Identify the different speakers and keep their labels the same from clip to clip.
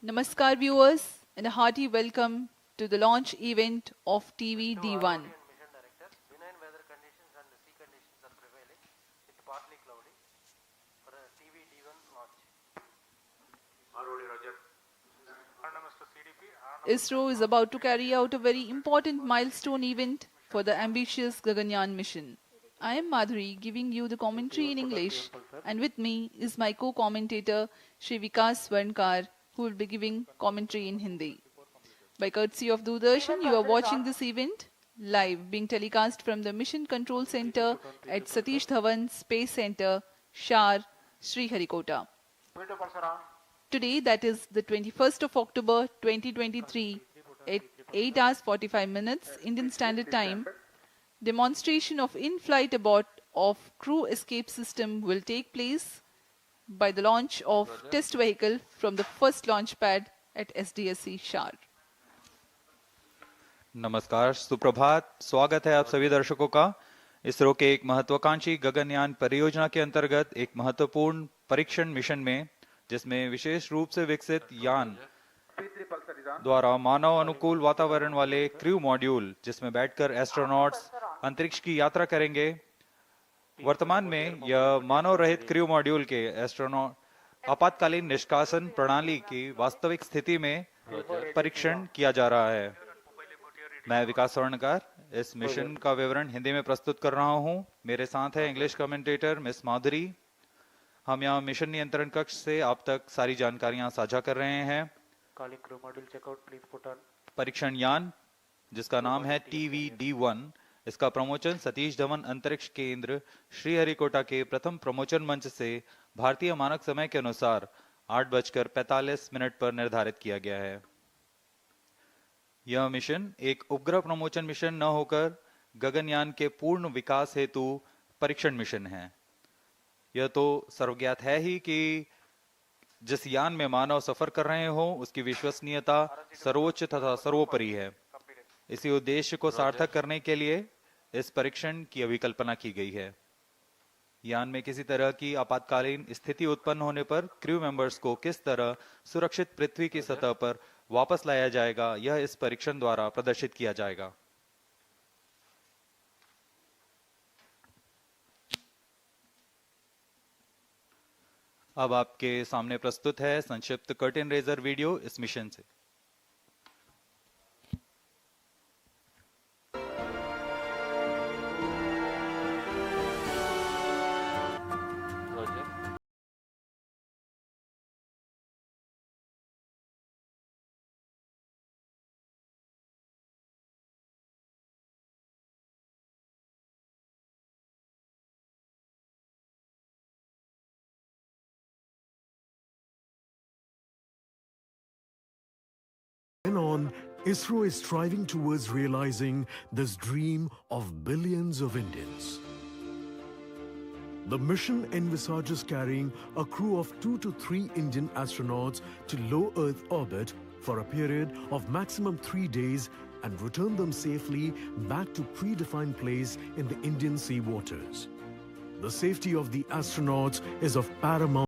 Speaker 1: Namaskar viewers and a hearty welcome to the launch event of TV-D1.
Speaker 2: Mission Director, benign weather conditions and sea conditions are prevailing with partly cloudy for a TV-D1 launch.
Speaker 3: ROD Roger.
Speaker 2: Mr. CDP.
Speaker 1: ISRO is about to carry out a very important milestone event for the ambitious Gaganyaan mission. I am Madhuri giving you the commentary in English, and with me is my co-commentator Shri Vikas Swarnkar, who will be giving commentary in Hindi. By courtesy of Doordarshan, you are watching this event live, being telecast from the Mission Control Center at Satish Dhawan Space Center, Shar, Sriharikota. Today, that is the 21st of October 2023, at 8 hours 45 minutes Indian Standard Time, demonstration of in-flight abort of crew escape system will take place by the launch of test vehicle from the first launch pad at SDSC Shar.
Speaker 4: नमस्कार, सुप्रभात। स्वागत है आप सभी दर्शकों का इसरो के एक महत्वाकांक्षी गगनयान परियोजना के अंतर्गत एक महत्वपूर्ण परीक्षण मिशन में, जिसमें विशेष रूप से विकसित यान द्वारा मानव अनुकूल वातावरण वाले क्रू मॉड्यूल, जिसमें बैठकर एस्ट्रोनॉट्स अंतरिक्ष की यात्रा करेंगे। वर्तमान में यह मानव रहित क्रू मॉड्यूल के एस्ट्रोनॉट आपातकालीन निष्कासन प्रणाली की वास्तविक स्थिति में परीक्षण किया जा रहा है। मैं विकास स्वर्णकार इस मिशन का विवरण हिंदी में प्रस्तुत कर रहा हूं। मेरे साथ है इंग्लिश कमेंटेटर मिस माधुरी। हम यहाँ मिशन नियंत्रण कक्ष से आप तक सारी जानकारियां साझा कर रहे हैं। परीक्षण यान, जिसका नाम है TV-D1, इसका प्रमोचन सतीश धवन अंतरिक्ष केंद्र श्रीहरिकोटा के प्रथम प्रमोचन मंच से भारतीय मानक समय के अनुसार 8:45 पर निर्धारित किया गया है। यह मिशन एक उपग्रह प्रमोचन मिशन न होकर गगनयान के पूर्ण विकास हेतु परीक्षण मिशन है। यह तो सर्वज्ञात है ही कि जिस यान में मानव सफर कर रहे हो, उसकी विश्वसनीयता सर्वोच्च तथा सर्वोपरि है। इसी उद्देश्य को सार्थक करने के लिए इस परीक्षण की अभिकल्पना की गई है। यान में किसी तरह की आपातकालीन स्थिति उत्पन्न होने पर क्रू मेंबर्स को किस तरह सुरक्षित पृथ्वी की सतह पर वापस लाया जाएगा, यह इस परीक्षण द्वारा प्रदर्शित किया जाएगा। अब आपके सामने प्रस्तुत है संक्षिप्त कर्टेन रेजर वीडियो इस मिशन से।
Speaker 5: On, ISRO is striving towards realizing this dream of billions of Indians. The mission envisages carrying a crew of 2 to 3 Indian astronauts to low Earth orbit for a period of maximum 3 days and return them safely back to predefined place in the Indian sea waters. The safety of the astronauts is of paramount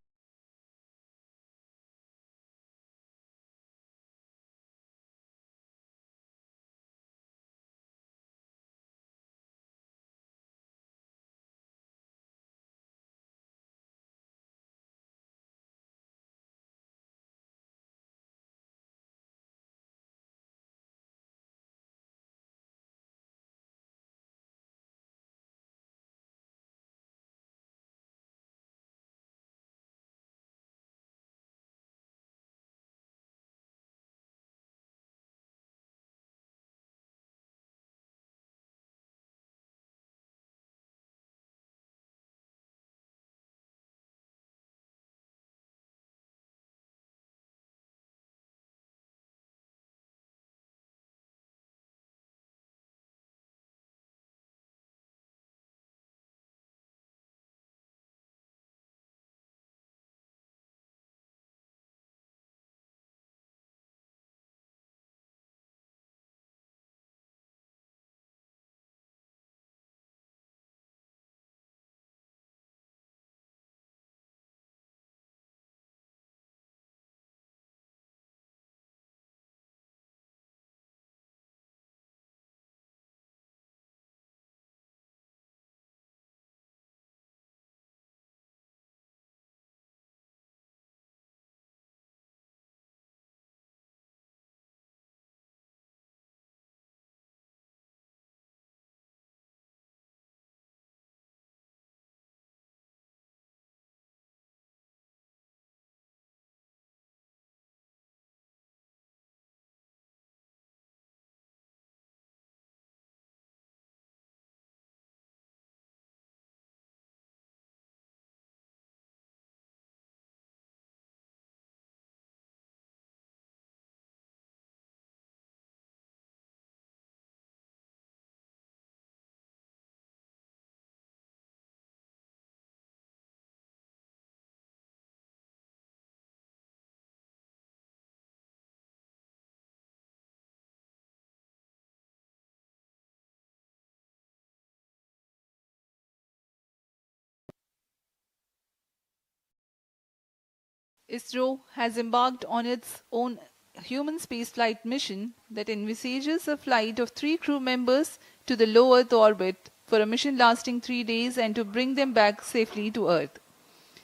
Speaker 1: ISRO has embarked on its own human spaceflight mission that envisages a flight of 3 crew members to the low Earth orbit for a mission lasting 3 days and to bring them back safely to Earth.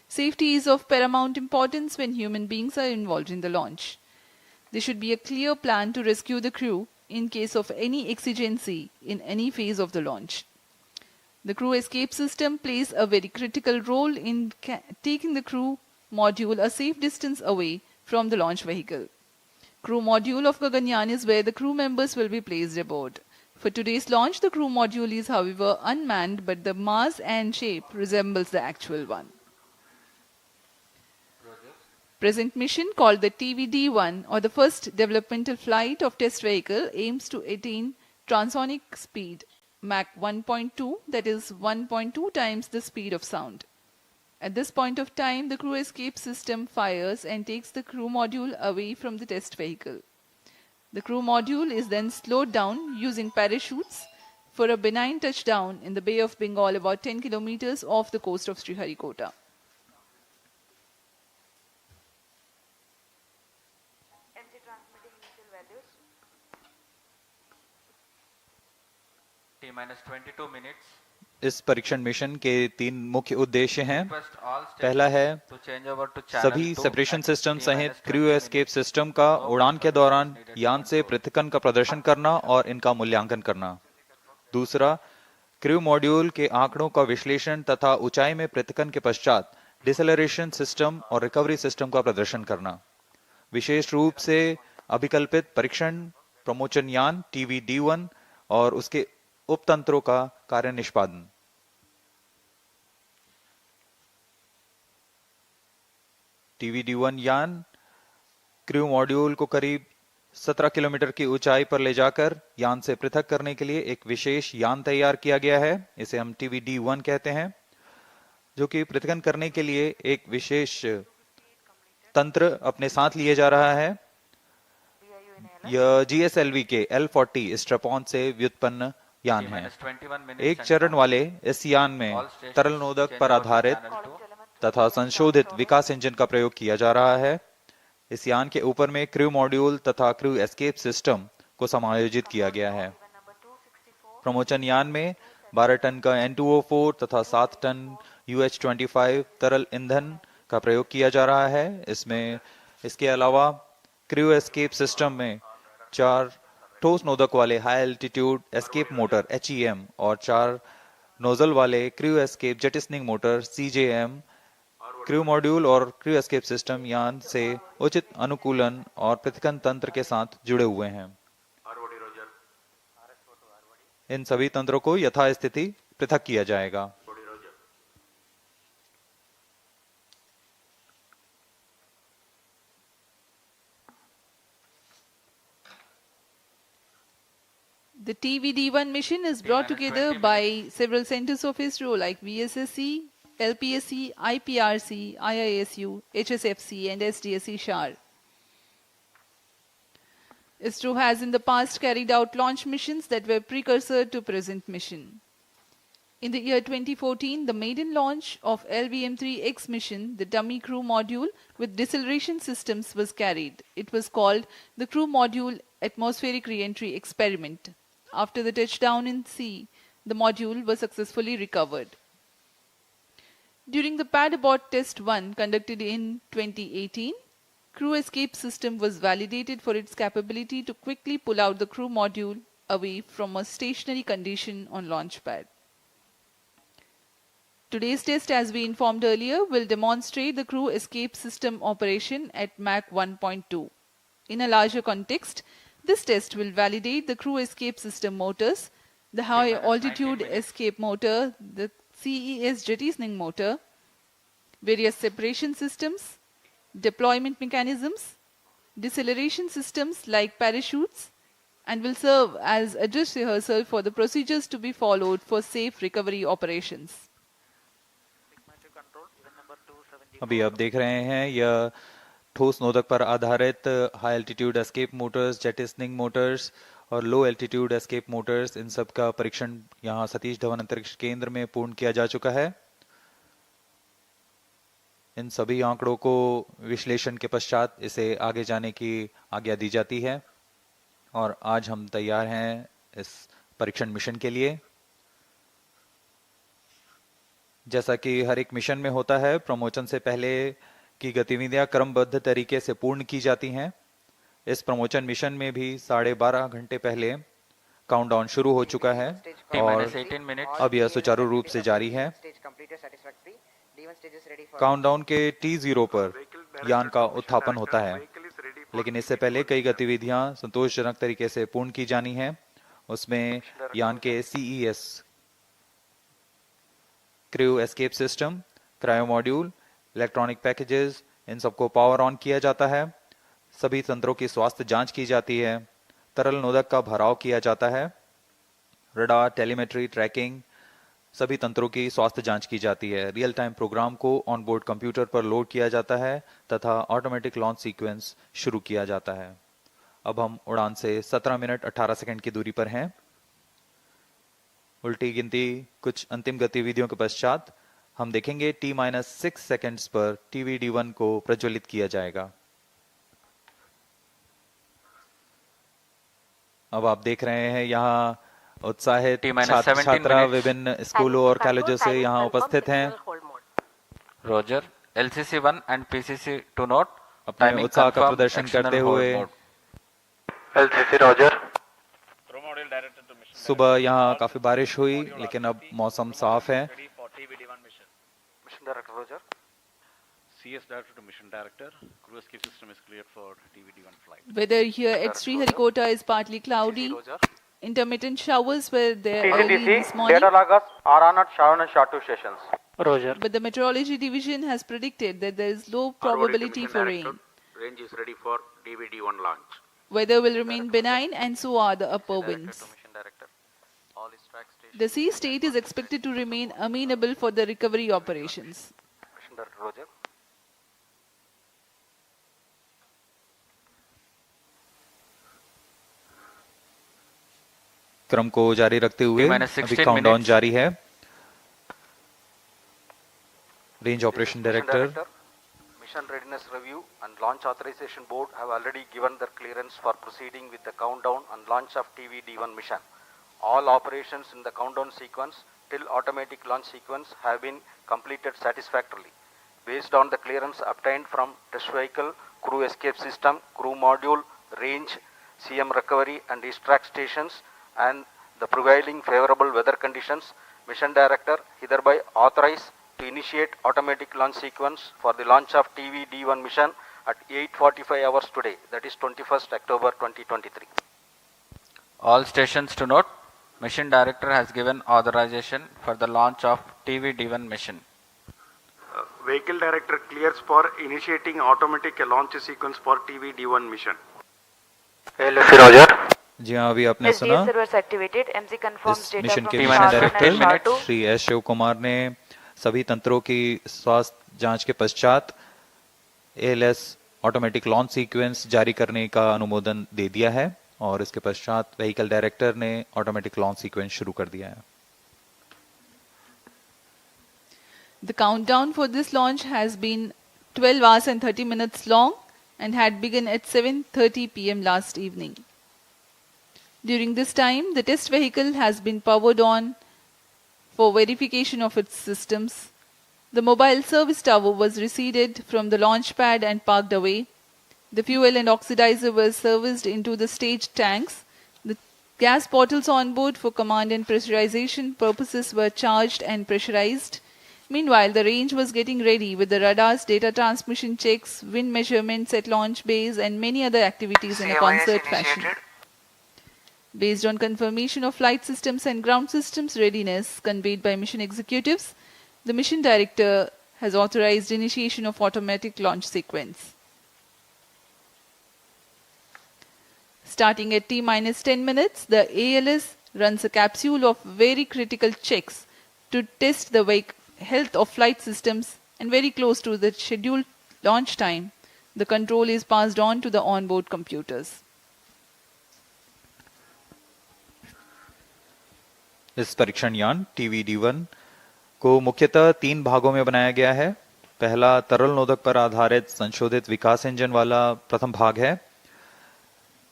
Speaker 1: Safety is of paramount importance when human beings are involved in the launch. There should be a clear plan to rescue the crew in case of any exigency in any phase of the launch. The crew escape system plays a very critical role in taking the crew module a safe distance away from the launch vehicle. Crew module of Gaganyaan is where the crew members will be placed aboard. For today's launch, the crew module is however unmanned, but the mass and shape resembles the actual one. Present mission, called the TV-D1 or the first developmental flight of test vehicle, aims to attain transonic speed Mach 1.2, that is 1.2 times the speed of sound. At this point of time, the crew escape system fires and takes the crew module away from the test vehicle. The crew module is then slowed down using parachutes for a benign touchdown in the Bay of Bengal about 10 kilometers off the coast of Sriharikota.
Speaker 6: MC transmitting initial values.
Speaker 3: T minus 22 minutes.
Speaker 4: इस परीक्षण mission के 3 मुख्य उद्देश्य हैं।
Speaker 3: Request all
Speaker 4: पहला है
Speaker 3: to change over to channel
Speaker 4: सभी
Speaker 3: 2
Speaker 4: separation
Speaker 3: at
Speaker 4: system
Speaker 3: T
Speaker 4: सहित
Speaker 3: minus
Speaker 4: crew
Speaker 3: 20
Speaker 4: escape
Speaker 3: minutes.
Speaker 4: System का उड़ान के दौरान यान से पृथक्करण का प्रदर्शन करना और इनका मूल्यांकन करना। दूसरा, क्रू मॉड्यूल के आंकड़ों का विश्लेषण तथा ऊंचाई में पृथक्करण के पश्चात डिसेलरेशन सिस्टम और रिकवरी सिस्टम का प्रदर्शन करना। विशेष रूप से अभिकल्पित परीक्षण प्रमोचन यान TV-D1 और उसके उपतंत्रों का कार्य निष्पादन। TV-D1 यान क्रू मॉड्यूल को करीब 17 किलोमीटर की ऊंचाई पर ले जाकर यान से पृथक करने के लिए एक विशेष यान तैयार किया गया है। इसे हम TV-D1 कहते हैं, जो कि पृथक्करण करने के लिए एक विशेष तंत्र अपने साथ लिए जा रहा है। यह GSLV के L40 स्ट्रैप-ऑन से व्युत्पन्न यान है। एक चरण वाले इस यान में तरल नोदक पर आधारित तथा संशोधित विकास इंजन का प्रयोग किया जा रहा है। इस यान के ऊपर में क्रू मॉड्यूल तथा क्रू एस्केप सिस्टम को समायोजित किया गया है। प्रमोचन यान में 12 टन का N2O4 तथा 7 टन UH-25 तरल ईंधन का प्रयोग किया जा रहा है। इसके अलावा क्रू एस्केप सिस्टम में 4 ठोस नोदक वाले high altitude escape motor HEM और 4 नोजल वाले crew escape jettisoning motor CJM crew module और क्रू एस्केप सिस्टम यान से उचित अनुकूलन और पृथक्करण तंत्र के साथ जुड़े हुए हैं। इन सभी तंत्रों को यथास्थिति पृथक किया जाएगा।
Speaker 1: The TV-D1 mission is brought together by several centers of ISRO like VSSC, LPSC, IPRC, IISU, HSFC and SDSC SHAR. ISRO has in the past carried out launch missions that were precursor to present mission. In the year 2014, the maiden launch of LVM-3X mission, the dummy crew module with deceleration systems was carried. It was called the Crew Module Atmospheric Re-entry Experiment. After the touchdown in sea, the module was successfully recovered. During the pad abort test 1 conducted in 2018, crew escape system was validated for its capability to quickly pull out the crew module away from a stationary condition on launch pad. Today's test, as we informed earlier, will demonstrate the crew escape system operation at Mach 1.2. In a larger context, this test will validate the crew escape system motors, the high altitude escape motor, the CES jettisoning motor, various separation systems, deployment mechanisms, deceleration systems like parachutes, and will serve as a dress rehearsal for the procedures to be followed for safe recovery operations.
Speaker 4: अभी आप देख रहे हैं यह ठोस नोदक पर आधारित high altitude escape motors, jettisoning motors और लो एल्टीट्यूड एस्केप मोटर्स, इन सब का परीक्षण यहाँ सतीश धवन अंतरिक्ष केंद्र में पूर्ण किया जा चुका है। इन सभी आंकड़ों को विश्लेषण के पश्चात इसे आगे जाने की आज्ञा दी जाती है और आज हम तैयार हैं इस परीक्षण मिशन के लिए। जैसा कि हर एक मिशन में होता है, प्रमोशन से पहले की गतिविधियां क्रमबद्ध तरीके से पूर्ण की जाती हैं। इस प्रमोशन मिशन में भी 12.5 घंटे पहले काउंटडाउन शुरू हो चुका है और
Speaker 3: 18 minutes.
Speaker 4: अब यह सुचारू रूप से जारी है। काउंटडाउन के T0 पर यान का उत्थापन होता है, लेकिन इससे पहले कई गतिविधियां संतोषजनक तरीके से पूर्ण की जानी है। उसमें यान के CES crew escape system, cryo module, electronic packages, इन सबको पावर ऑन किया जाता है। सभी तंत्रों की स्वास्थ्य जांच की जाती है। तरल नोदक का भराव किया जाता है। रडार, टेलीमेट्री, ट्रैकिंग, सभी तंत्रों की स्वास्थ्य जांच की जाती है। रियल टाइम प्रोग्राम को ऑन बोर्ड कंप्यूटर पर लोड किया जाता है तथा ऑटोमेटिक लॉन्च सीक्वेंस शुरू किया जाता है। अब हम उड़ान से 17 मिनट 18 सेकंड की दूरी पर हैं। उल्टी गिनती कुछ अंतिम गतिविधियों के पश्चात हम देखेंगे T-6 सेकंड्स पर TV-D1 को प्रज्वलित किया जाएगा। अब आप देख रहे हैं यहाँ उत्साहित
Speaker 3: T-17
Speaker 4: छात्रा
Speaker 3: minutes.
Speaker 4: विभिन्न स्कूलों और कॉलेजों से यहाँ उपस्थित हैं।
Speaker 3: Roger. LCC-1 and PCC-2 note.
Speaker 4: अपने
Speaker 3: Timing
Speaker 4: उत्साह का
Speaker 3: confirmed,
Speaker 4: प्रदर्शन
Speaker 3: external
Speaker 4: करते
Speaker 3: hold
Speaker 4: हुए
Speaker 3: mode.
Speaker 2: LCC Roger.
Speaker 4: सुबह यहाँ काफी बारिश हुई, लेकिन अब मौसम साफ है।
Speaker 2: Mission Director Roger.
Speaker 7: CS Director to Mission Director, crew escape system is cleared for TV-D1 flight.
Speaker 1: Weather here at Sriharikota is partly cloudy.
Speaker 2: Roger.
Speaker 1: Intermittent showers were there early this
Speaker 2: TCTC,
Speaker 1: morning,
Speaker 2: data loggers are on at Sharon and Shatu stations. Roger.
Speaker 1: but the meteorology division has predicted that there is low probability for rain.
Speaker 7: Range is ready for TV-D1 launch.
Speaker 1: Weather will remain benign and so are the upper winds.
Speaker 2: Mission Director. All is track station.
Speaker 1: The sea state is expected to remain amenable for the recovery operations.
Speaker 2: Mission Director Roger.
Speaker 4: क्रम को जारी रखते हुए
Speaker 3: T-16
Speaker 4: अभी countdown
Speaker 3: minutes.
Speaker 4: जारी है। Range operation
Speaker 2: Mission
Speaker 4: director
Speaker 2: Director, Mission Readiness Review and Launch Authorization Board have already given their clearance for proceeding with the countdown and launch of TV-D1 mission. All operations in the countdown sequence till automatic launch sequence have been completed satisfactorily. Based on the clearance obtained from test vehicle, crew escape system, crew module, range, CM recovery and extract stations and the prevailing favorable weather conditions, Mission Director hereby authorized to initiate automatic launch sequence for the launch of TV-D1 mission at 8:45 hours today, that is 21st October 2023.
Speaker 3: All stations to note, Mission Director has given authorization for the launch of TV-D1 mission.
Speaker 8: Vehicle Director clears for initiating automatic launch sequence for TV-D1 mission.
Speaker 2: LFC Roger.
Speaker 4: जी हाँ, अभी आपने सुना
Speaker 6: SDS servers activated. MC confirms
Speaker 4: इस
Speaker 6: data
Speaker 4: mission
Speaker 6: from
Speaker 4: के
Speaker 3: T-10
Speaker 4: mission
Speaker 6: Sharon and
Speaker 4: director
Speaker 6: Shatu.
Speaker 4: Shri S Shiv Kumar ने सभी तंत्रों की स्वास्थ्य जांच के पश्चात ALS ऑटोमेटिक लॉन्च सीक्वेंस जारी करने का अनुमोदन दे दिया है और इसके पश्चात व्हीकल डायरेक्टर ने ऑटोमेटिक लॉन्च सीक्वेंस शुरू कर दिया है।
Speaker 1: The countdown for this launch has been 12 hours and 30 minutes long and had begun at 7:30 p.m. last evening. During this time, the test vehicle has been powered on for verification of its systems. The mobile service tower was receded from the launch pad and parked away. The fuel and oxidizer were serviced into the stage tanks. The gas bottles on board for command and pressurization purposes were charged and pressurized. Meanwhile, the range was getting ready with the radars, data transmission checks, wind measurements at launch bays, and many other activities in a concert fashion. Based on confirmation of flight systems and ground systems readiness conveyed by mission executives, the mission director has authorized initiation of automatic launch sequence. Starting at T-10 minutes, the ALS runs a capsule of very critical checks to test the health of flight systems, and very close to the scheduled launch time, the control is passed on to the onboard computers. इस परीक्षण यान TV-D1 को मुख्यतः 3 भागों में बनाया गया है।
Speaker 4: पहला तरल नोदक पर आधारित संशोधित विकास इंजन वाला प्रथम भाग है।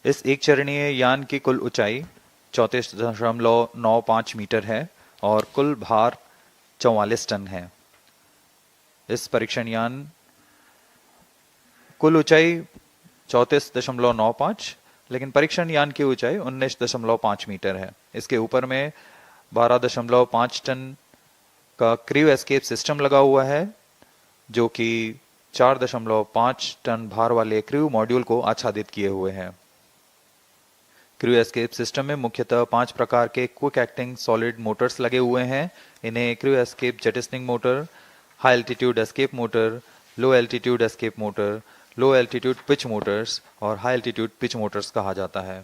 Speaker 4: इस एक चरणीय यान की कुल ऊंचाई 34.95 मीटर है और कुल भार 44 टन है। इस परीक्षण यान कुल ऊंचाई 34.95, लेकिन परीक्षण यान की ऊंचाई 19.5 मीटर है। इसके ऊपर में 12.5 टन का क्रू एस्केप सिस्टम लगा हुआ है, जो कि 4.5 टन भार वाले क्रू मॉड्यूल को आच्छादित किए हुए हैं। क्रू एस्केप सिस्टम में मुख्यतः 5 प्रकार के क्विक एक्टिंग सॉलिड मोटर्स लगे हुए हैं। इन्हें crew escape jettisoning motor, high altitude escape motor, low altitude escape motor, low altitude pitch motors और हाई एल्टीट्यूड पिच मोटर्स कहा जाता है।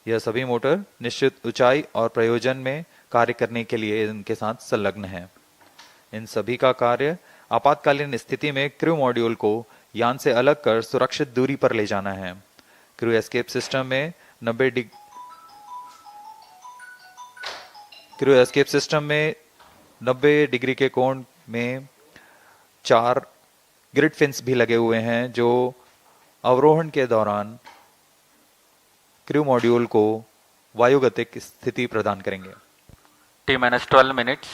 Speaker 4: यह सभी मोटर निश्चित ऊंचाई और प्रयोजन में कार्य करने के लिए इनके साथ संलग्न हैं। इन सभी का कार्य आपातकालीन स्थिति में क्रू मॉड्यूल को यान से अलग कर सुरक्षित दूरी पर ले जाना है। क्रू एस्केप सिस्टम में 90 डिग्री के कोण में 4 ग्रिड फिन्स भी लगे हुए हैं, जो अवरोहण के दौरान क्रू मॉड्यूल को वायुगतिक स्थिति प्रदान करेंगे।
Speaker 3: T-12 minutes.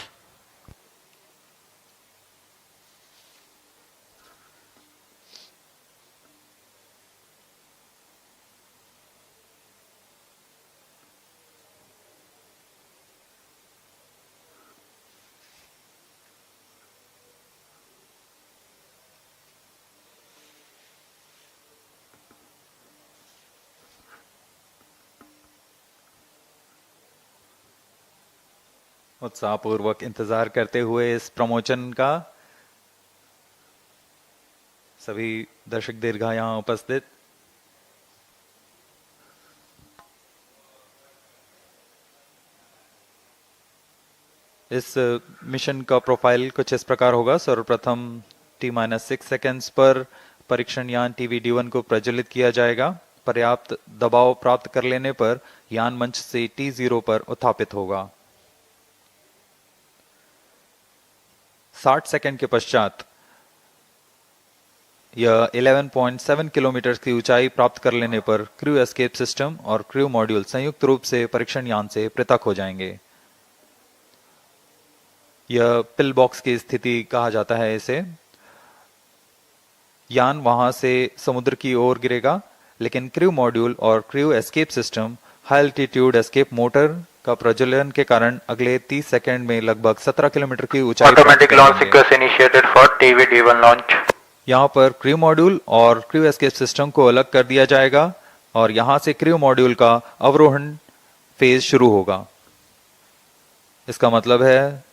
Speaker 4: उत्साहपूर्वक इंतजार करते हुए इस प्रमोचन का सभी दर्शक दीर्घा यहां उपस्थित। इस मिशन का प्रोफाइल कुछ इस प्रकार होगा। सर्वप्रथम T-6 सेकेंड्स पर परीक्षण यान TV-D1 को प्रज्वलित किया जाएगा। पर्याप्त दबाव प्राप्त कर लेने पर यान मंच से T0 पर उत्थापित होगा। 60 सेकंड के पश्चात यह 11.7 किलोमीटर की ऊंचाई प्राप्त कर लेने पर क्रू एस्केप सिस्टम और क्रू मॉड्यूल संयुक्त रूप से परीक्षण यान से पृथक हो जाएंगे। यह पिल बॉक्स की स्थिति कहा जाता है इसे। यान वहां से समुद्र की ओर गिरेगा, लेकिन क्रू मॉड्यूल और crew escape system high altitude escape motor का प्रज्वलन के कारण अगले 30 सेकंड में लगभग 17 किलोमीटर की ऊंचाई
Speaker 3: Automatic launch sequence initiated for TV-D1 launch.
Speaker 4: यहाँ पर क्रू मॉड्यूल और क्रू एस्केप सिस्टम को अलग कर दिया जाएगा और यहाँ से क्रू मॉड्यूल का अवरोहण फेज शुरू होगा। इसका मतलब है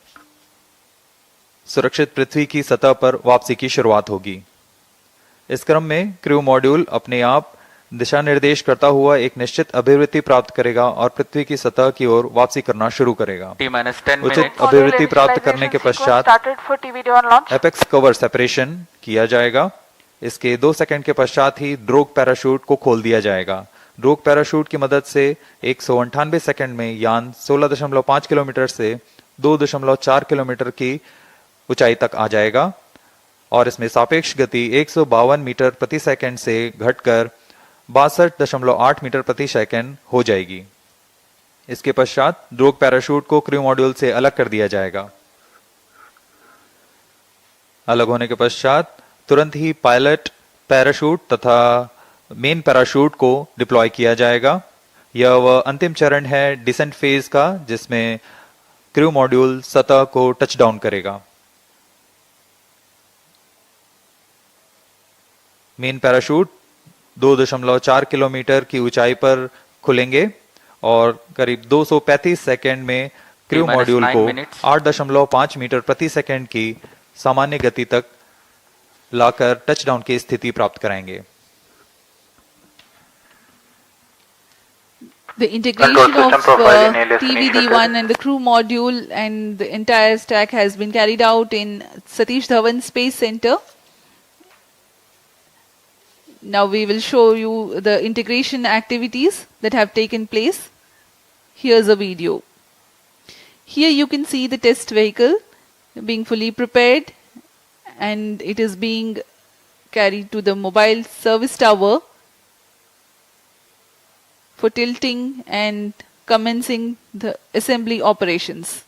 Speaker 4: सुरक्षित पृथ्वी की सतह पर वापसी की शुरुआत होगी। इस क्रम में क्रू मॉड्यूल अपने आप दिशा निर्देश करता हुआ एक निश्चित अभिवृत्ति प्राप्त करेगा और पृथ्वी की सतह की ओर वापसी करना शुरू करेगा।
Speaker 3: T-10
Speaker 4: उचित अभिवृत्ति प्राप्त करने के पश्चात एपेक्स कवर सेपरेशन किया जाएगा। इसके 2 सेकंड के पश्चात ही ड्रोग पैराशूट को खोल दिया जाएगा। ड्रोग पैराशूट की मदद से 198 सेकंड में यान 16.5 किलोमीटर से 2.4 किलोमीटर की ऊंचाई तक आ जाएगा और इसमें सापेक्ष गति 152 मीटर प्रति सेकंड से घटकर 62.8 मीटर प्रति सेकंड हो जाएगी। इसके पश्चात ड्रोग पैराशूट को क्रू मॉड्यूल से अलग कर दिया जाएगा। अलग होने के पश्चात तुरंत ही पायलट पैराशूट तथा मेन पैराशूट को डिप्लॉय किया जाएगा। यह वह अंतिम चरण है डिसेंट फेज का, जिसमें क्रू मॉड्यूल सतह को टच डाउन करेगा। मेन पैराशूट 2.4 किलोमीटर की ऊंचाई पर खुलेंगे और करीब 235 सेकंड में क्रू मॉड्यूल को 8.5 मीटर प्रति सेकंड की सामान्य गति तक लाकर टचडाउन की स्थिति प्राप्त कराएंगे।
Speaker 1: The integration of TV-D1 and the crew module and the entire stack has been carried out in Satish Dhawan Space Center. Now we will show you the integration activities that have taken place. Here's a video. Here you can see the test vehicle being fully prepared and it is being carried to the mobile service tower for tilting and commencing the assembly operations.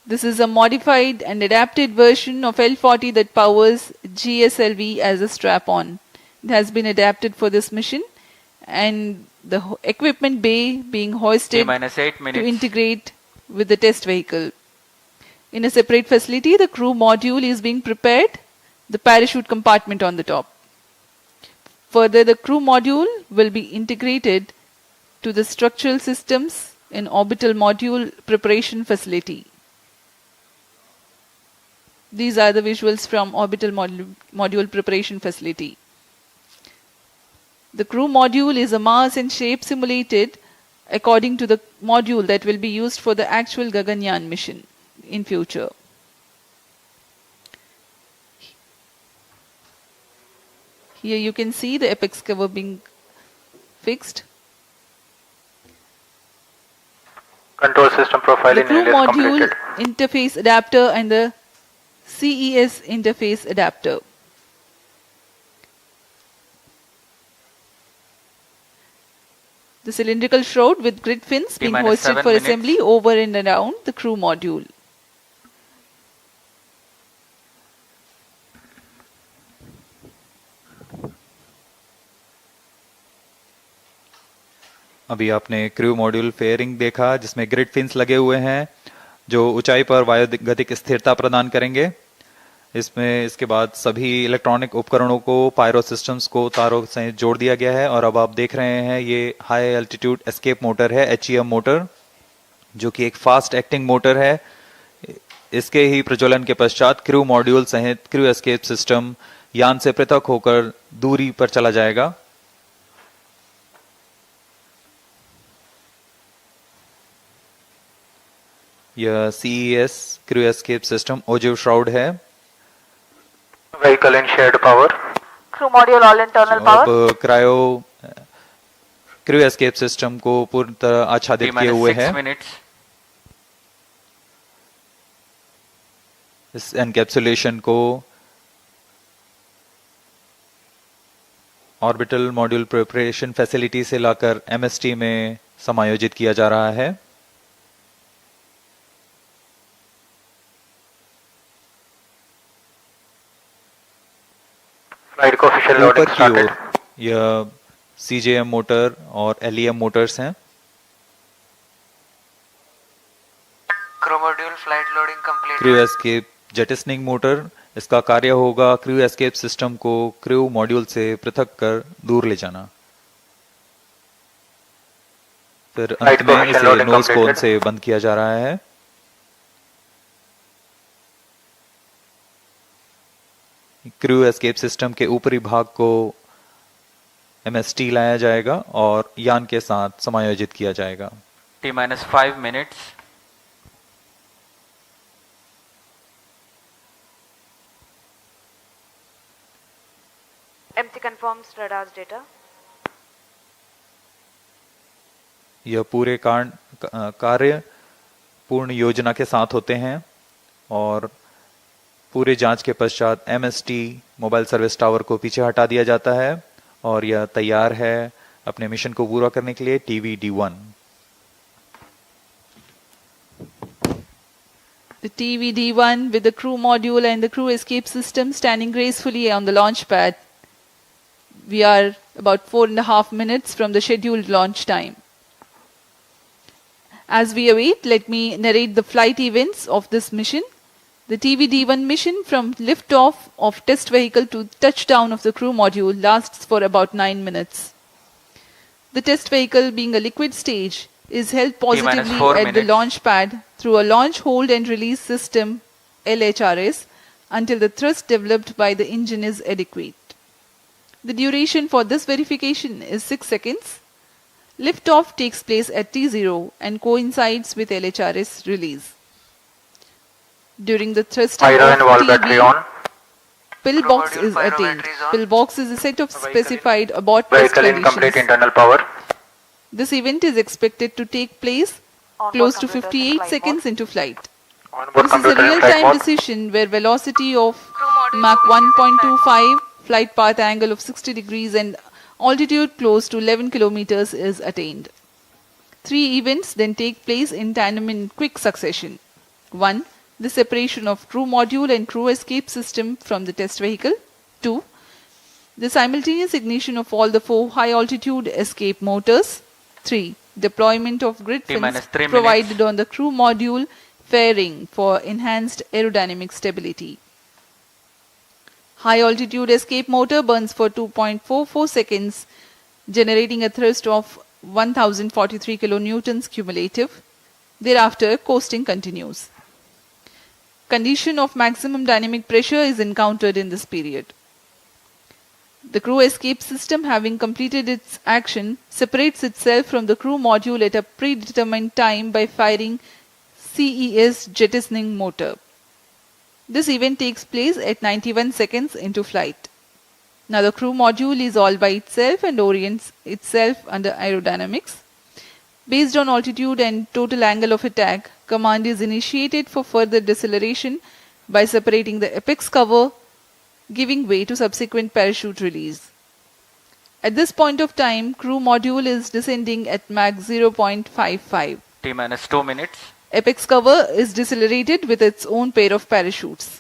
Speaker 1: This is a modified and adapted version of L40 that powers GSLV as a strap-on. It has been adapted for this mission, and the equipment bay being hoisted
Speaker 3: T-8
Speaker 1: to
Speaker 3: minutes.
Speaker 1: integrate with the test vehicle. In a separate facility, the crew module is being prepared, the parachute compartment on the top. Further, the crew module will be integrated to the structural systems in orbital module preparation facility. These are the visuals from orbital module preparation facility. The crew module is a mass and shape simulated according to the module that will be used for the actual Gaganyaan mission in future. Here you can see the apex cover being fixed.
Speaker 9: Control system profiling
Speaker 1: The crew
Speaker 9: is
Speaker 1: module,
Speaker 9: completed.
Speaker 1: interface adapter and the CES interface adapter. The cylindrical shroud with grid fins being
Speaker 3: T-minus
Speaker 1: hoisted
Speaker 3: 7
Speaker 1: for
Speaker 3: minutes.
Speaker 1: assembly over and around the crew module.
Speaker 4: अभी आपने crew module fairing देखा जिसमें grid fins लगे हुए हैं जो ऊंचाई पर वायुगतिक स्थिरता प्रदान करेंगे। इसमें इसके बाद सभी इलेक्ट्रॉनिक उपकरणों को पायरो सिस्टम्स को तारों से जोड़ दिया गया है और अब आप देख रहे हैं ये हाई एल्टीट्यूड एस्केप मोटर है, HEM मोटर, जो कि एक फास्ट एक्टिंग मोटर है। इसके ही प्रज्वलन के पश्चात क्रू मॉड्यूल सहित क्रू एस्केप सिस्टम यान से पृथक होकर दूरी पर चला जाएगा। यह CES crew escape system ogive shroud है।
Speaker 9: Vehicle in shared power.
Speaker 6: Crew module all internal power.
Speaker 4: अब क्रायो क्रू एस्केप सिस्टम को पूर्ण तरह आच्छादित किए हुए
Speaker 3: T-6
Speaker 4: हैं।
Speaker 3: minutes.
Speaker 4: इस एनकैप्सुलेशन को ऑर्बिटल मॉड्यूल प्रिपरेशन फैसिलिटी से लाकर MST में समायोजित किया जा रहा है।
Speaker 9: Flight coefficient
Speaker 4: ऊपर
Speaker 9: loading
Speaker 4: की
Speaker 9: started.
Speaker 4: ओर यह CJM मोटर और LEM मोटर्स हैं।
Speaker 9: Crew module flight loading completed.
Speaker 4: Crew escape jettisoning motor, इसका कार्य होगा क्रू एस्केप सिस्टम को क्रू मॉड्यूल से पृथक कर दूर ले जाना। फिर अंत
Speaker 9: Right
Speaker 4: में
Speaker 9: coefficient
Speaker 4: इसे
Speaker 9: loading
Speaker 4: नोज कोन
Speaker 9: completed.
Speaker 4: से बंद किया जा रहा है। क्रू एस्केप सिस्टम के ऊपरी भाग को MST लाया जाएगा और यान के साथ समायोजित किया जाएगा।
Speaker 3: T-minus 5 minutes.
Speaker 6: MC confirms radar's data.
Speaker 4: यह पूरे कार्य पूर्ण योजना के साथ होते हैं और पूरे जांच के पश्चात MST मोबाइल सर्विस टावर को पीछे हटा दिया जाता है और यह तैयार है अपने मिशन को पूरा करने के लिए TV-D1।
Speaker 1: The TV-D1 with the crew module and the crew escape system standing gracefully on the launch pad. We are about 4.5 minutes from the scheduled launch time. As we await, let me narrate the flight events of this mission. The TV-D1 mission from liftoff of test vehicle to touchdown of the crew module lasts for about 9 minutes. The test vehicle, being a liquid stage, is held positively
Speaker 3: T-4
Speaker 1: at the
Speaker 3: minutes.
Speaker 1: launch pad through a launch hold and release system LHRS until the thrust developed by the engine is adequate. The duration for this verification is 6 seconds. Liftoff takes place at T0 and coincides with LHRS release. During the thrusting
Speaker 9: Pyro and wall
Speaker 1: of
Speaker 9: battery
Speaker 1: TB,
Speaker 9: on.
Speaker 1: pillbox
Speaker 9: Crew module
Speaker 1: is
Speaker 9: pyro
Speaker 1: attained.
Speaker 9: battery is on.
Speaker 1: Pillbox is a set of
Speaker 9: Vehicle in-
Speaker 1: specified abort test
Speaker 9: Vehicle in complete
Speaker 1: conditions.
Speaker 9: internal power.
Speaker 1: This event is expected to take place
Speaker 6: Onboard
Speaker 1: close to
Speaker 6: computers
Speaker 1: 58
Speaker 6: flight
Speaker 1: seconds
Speaker 6: mode.
Speaker 1: into flight. This is a real-time decision where velocity of Mach 1.25, flight path angle of 60 degrees and altitude close to 11 kilometers is attained. 3 events then take place in tandem in quick succession. 1. The separation of crew module and crew escape system from the test vehicle. 2. The simultaneous ignition of all the 4 high-altitude escape motors. 3. Deployment of grid fins provided on the crew module fairing for enhanced aerodynamic stability. High-altitude escape motor burns for 2.44 seconds, generating a thrust of 1043 kilonewtons cumulative. Thereafter, coasting continues. Condition of maximum dynamic pressure is encountered in this period. The crew escape system, having completed its action, separates itself from the crew module at a predetermined time by firing CES jettisoning motor. This event takes place at 91 seconds into flight. Now the crew module is all by itself and orients itself under aerodynamics. Based on altitude and total angle of attack, command is initiated for further deceleration by separating the apex cover, giving way to subsequent parachute release. At this point of time, crew module is descending at Mach 0.55.
Speaker 3: T-minus 2 minutes.
Speaker 1: Apex cover is decelerated with its own pair of parachutes.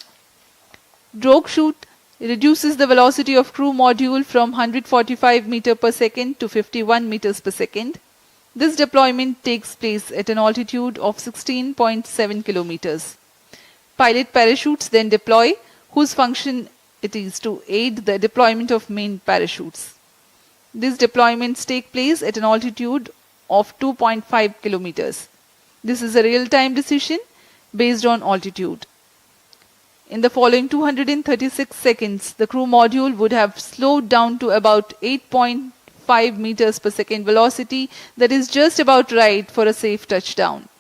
Speaker 1: Drogue chute reduces the velocity of crew module from 145 meters per second to 51 meters per second. This deployment takes place at an altitude of 16.7 kilometers. Pilot parachutes then deploy, whose function it is to aid the deployment of main parachutes. These deployments take place at an altitude of 2.5 kilometers. This is a real-time decision based on altitude. In the following 236 seconds, the crew module would have slowed down to about 8.5 meters per second velocity, that is just about right for a safe touchdown.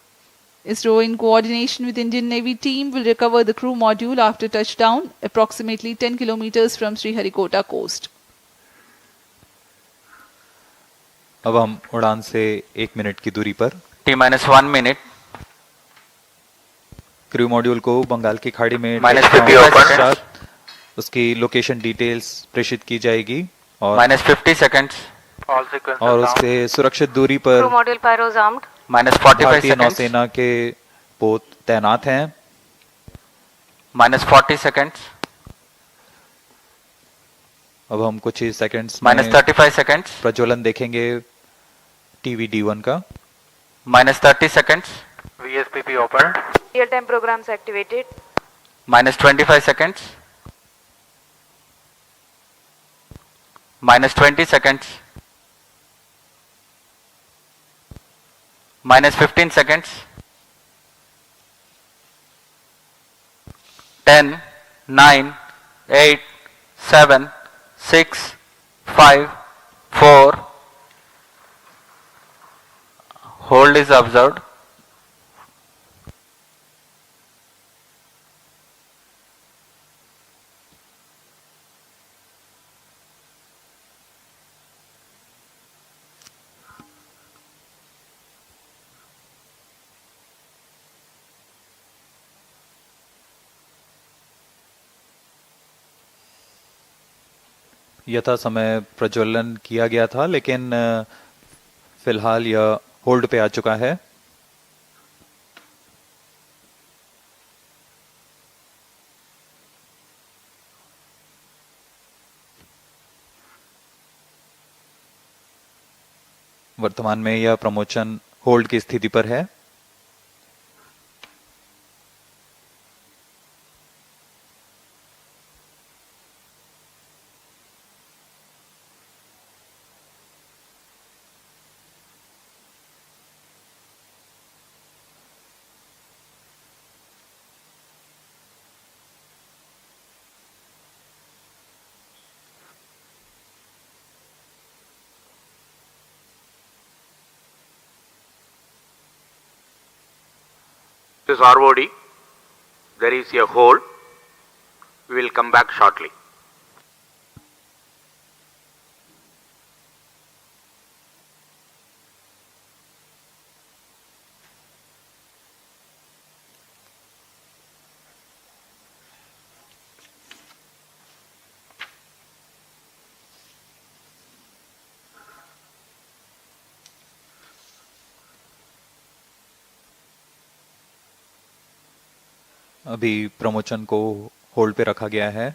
Speaker 1: ISRO, in coordination with Indian Navy team, will recover the crew module after touchdown approximately 10 kilometers from Sriharikota coast.
Speaker 4: अब हम उड़ान से 1 minute की दूरी पर
Speaker 3: T-minus 1 minute.
Speaker 4: Crew module को बंगाल की खाड़ी में
Speaker 3: -50
Speaker 4: उसकी लोकेशन डिटेल्स प्रेषित की जाएगी और
Speaker 3: -50 seconds.
Speaker 4: और उससे सुरक्षित दूरी पर
Speaker 6: Crew module pyros armed.
Speaker 3: -45
Speaker 4: भारतीय
Speaker 3: seconds.
Speaker 4: नौसेना के पोत तैनात हैं.
Speaker 3: -40 seconds.
Speaker 4: अब हम कुछ ही सेकंड्स में
Speaker 3: -35 seconds.
Speaker 4: प्रज्वलन देखेंगे TV-D1 का.
Speaker 3: -30 seconds.
Speaker 7: VSPP open.
Speaker 6: Real-time programs activated.
Speaker 3: -25 seconds. -20 seconds. -15 seconds. 10, 9, 8, 7, 6, 5, 4. Hold is observed.
Speaker 4: यथा समय प्रज्वलन किया गया था, लेकिन फिलहाल यह होल्ड पे आ चुका है. वर्तमान में यह प्रमोशन होल्ड की स्थिति पर है.
Speaker 8: This is ROD. There is a hole. We will come back shortly.
Speaker 4: अभी प्रमोशन को होल्ड पे रखा गया है।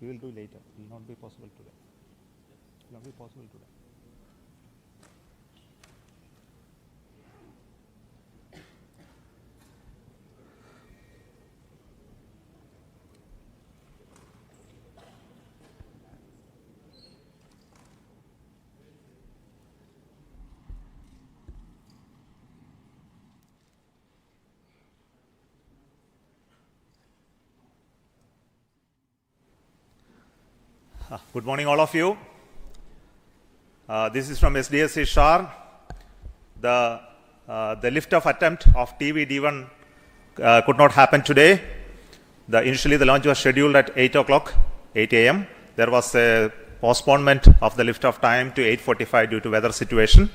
Speaker 10: We will do later. It will not be possible today. It will not be possible today. Good morning, all of you. This is from SDSC SHAR. The lift-off attempt of TV-D1 could not happen today. Initially, the launch was scheduled at 8 o'clock, 8 a.m. There was a postponement of the lift-off time to 8:45 due to weather situation.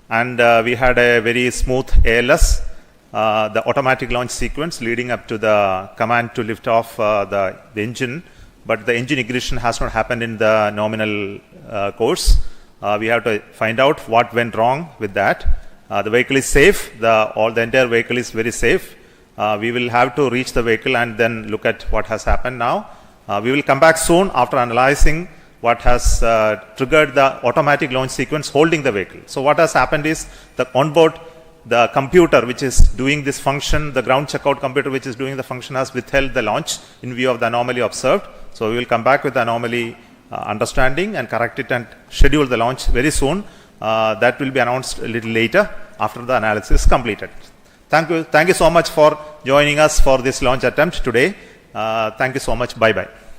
Speaker 10: And we had a very smooth ALS, the automatic launch sequence leading up to the command to lift off the engine. But the engine ignition has not happened in the nominal course. We have to find out what went wrong with that. The vehicle is safe. The entire vehicle is very safe. We will have to reach the vehicle and then look at what has happened now. We will come back soon after analyzing what has triggered the automatic launch sequence holding the vehicle. So what has happened is the onboard, the computer which is doing this function, the ground checkout computer which is doing the function has withheld the launch in view of the anomaly observed. So we will come back with the anomaly understanding and correct it and schedule the launch very soon. That will be announced a little later after the analysis is completed. Thank you so much for joining us for this launch attempt today. Thank you so much. Bye-bye.